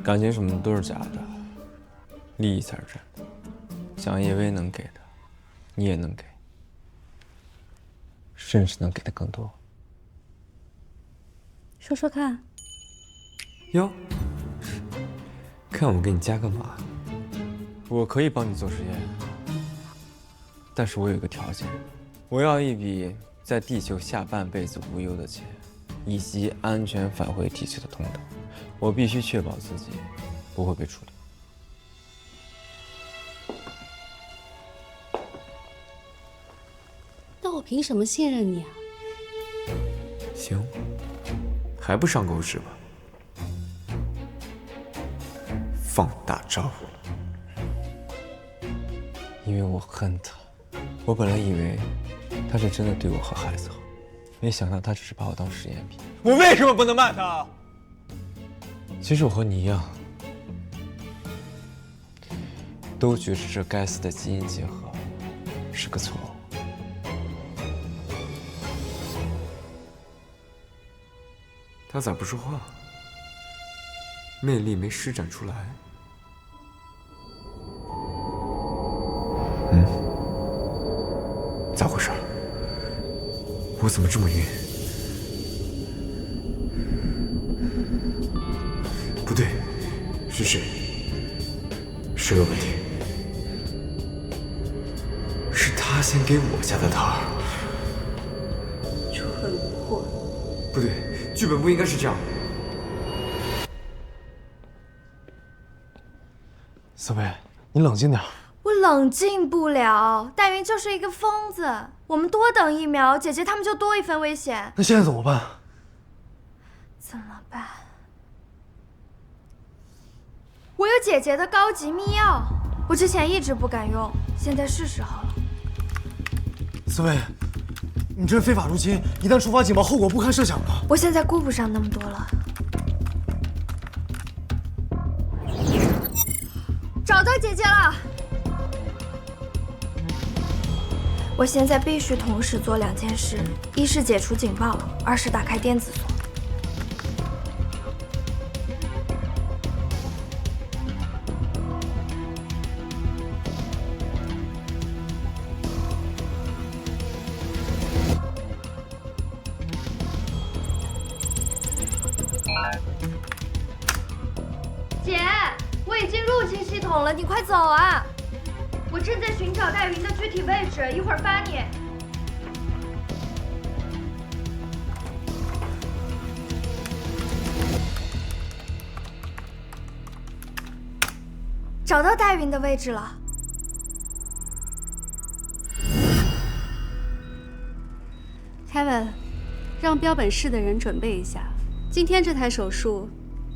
感情什麼的都是假的，利益才是真的。蒋叶薇能給的，你也能給，甚至能給的更多。說說看。喲，看我給你加個碼。我可以幫你做實驗，但是我有一個條件，我要一筆在地球下半輩子無憂的錢，以及安全返回地球的通道。我必須確保自己不會被處理。但我憑什麼信任你啊？行，還不上钩是吧？放大招。因為我恨他，我本來以為他是真的對我和孩子好，沒想到他只是把我當實驗品。我為什麼不能罵他？其實我和你一樣，都覺得這該死的基因結合是個錯誤。他咋不說話？魅力沒施展出來。咋回事？我怎麼這麼暈？不对，是誰？是有問題。是他先給我下的套。蠢貨！不對，劇本不應該是這樣。思薇，你冷靜點。我冷靜不了，戴云就是一個瘋子。我們多等一秒，姐姐他们就多一分危險。那現在怎麼辦？怎麼辦？我有姐姐的高級秘藥，我之前一直不敢用，現在是時候了。思薇，你這是非法入侵，一旦觸發警報，後果不堪設想啊！我現在顧不上那麼多了。找到姐姐了！我現在必須同時做2件事：一是解除警報，二是打開電子鎖。姐，我已經入侵系統了，你快走啊！我正在尋找戴云的具體位置，一會兒發你。找到戴云的位置了。Kevin，让標本室的人準備一下，今天這台手術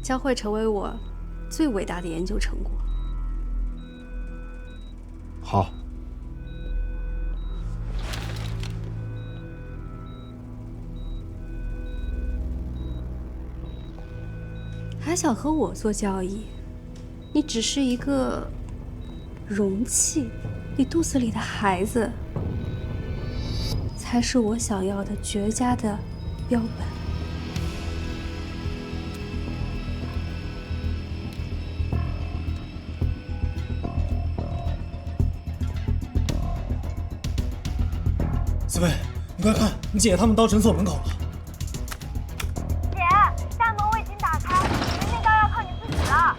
將會成為我最偉大的研究成果。好。還想和我做交易？你只是一個容器，你肚子裡的孩子才是我想要的絕佳的標本。思薇，你快看，你姐姐他們到診所門口了。姐，大門我已經打開，決定要靠你自己了。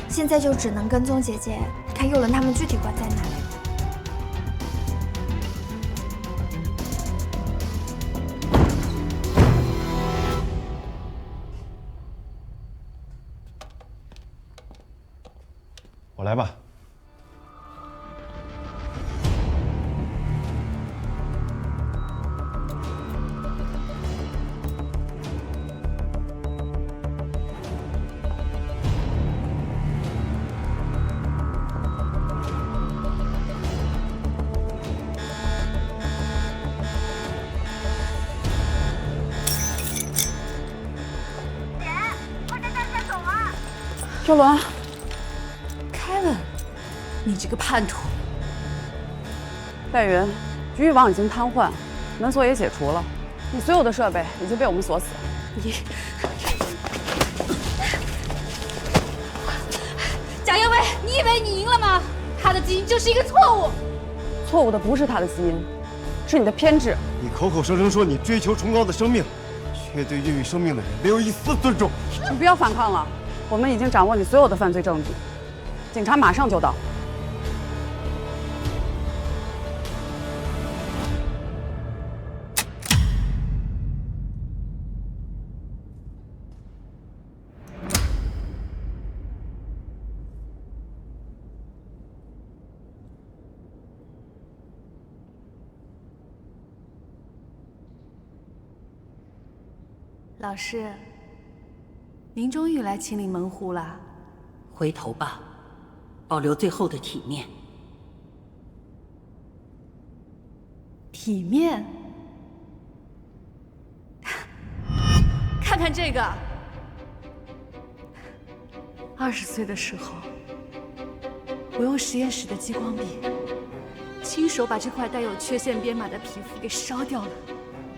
現在就只能跟蹤姐姐，看佑倫他們具體關在哪裡。我來吧。周伦 ，Kevin， 你这個叛徒！戴云，局域网已經癱瘓，门鎖也解除了，你所有的设备已经被我们锁死。你，贾耀威，你以为你赢了吗？他的基因就是一个错误。错误的不是他的基因，是你的偏执。你口口声声说你追求崇高的生命，却对孕育生命的人没有一丝尊重。你不要反抗了，我们已经掌握你所有的犯罪证据，警察马上就到。老师，您终于来清理门户了。回头吧，保留最后的体面。体面？看看这个。20岁的时候，我用实验室的激光笔，亲手把这块带有缺陷编码的皮肤给烧掉了。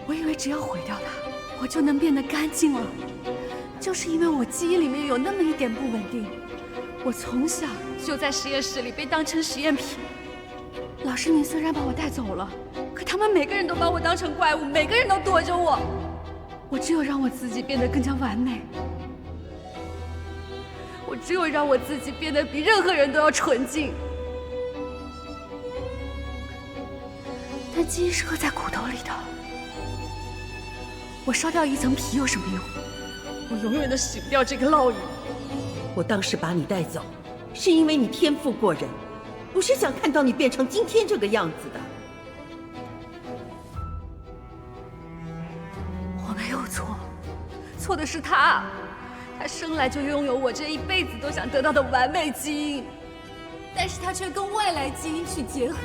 我以为只要毁掉它，我就能变得干净了。就是因为我基因里面有那么一点不稳定，我从小就在实验室里被当成实验品。老师，你虽然把我带走了，可他们每个人都把我当成怪物，每个人都躲着我。我只有让我自己变得更加完美，我只有让我自己变得比任何人都要纯净。但基因是刻在骨头里的，我烧掉一层皮有什么用？我永远都洗不掉这个烙印。我当时把你带走，是因为你天赋过人，不是想看到你变成今天这个样子的。我没有错，错的是他。他生来就拥有我这一辈子都想得到的完美基因，但是他却跟外来基因去结合。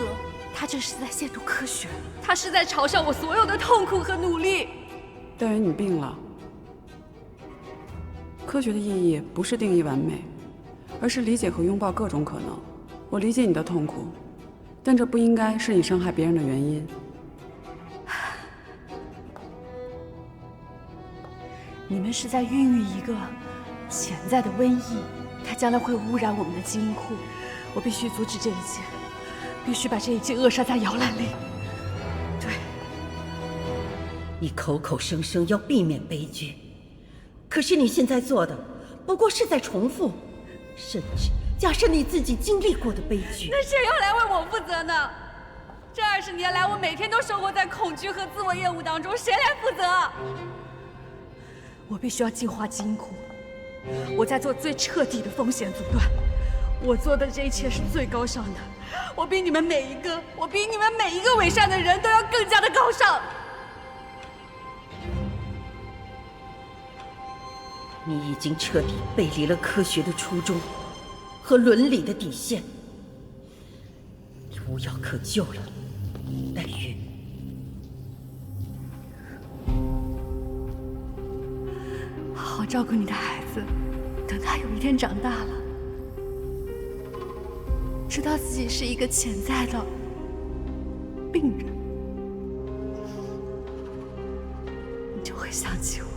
他这是在亵渎科学，他是在嘲笑我所有的痛苦和努力。邓云，你病了。科学的意义不是定义完美，而是理解和拥抱各种可能。我理解你的痛苦，但这不应该是你伤害別人的原因。你们是在孕育一个潛在的瘟疫，它将来会污染我们的基因庫。我必須阻止這一切，必須把這一切扼殺在搖籃裡。對，你口口聲聲要避免悲劇，可是你現在做的不過是在重複，甚至假設你自己經歷過的悲劇。那誰要來為我負責呢？這20年來，我每天都生活在恐懼和自我厭惡當中，誰來負責？我必須要淨化基因庫，我在做最徹底的風險阻斷。我做的這一切是最高尚的，我比你們每一個偽善的人都要更加的高尚。你已經徹底背離了科學的初衷和倫理的底線，你無藥可救了，黛玉。好好照顧你的孩子，等他有一天長大了，知道自己是一個潛在的病人，你就會想起我。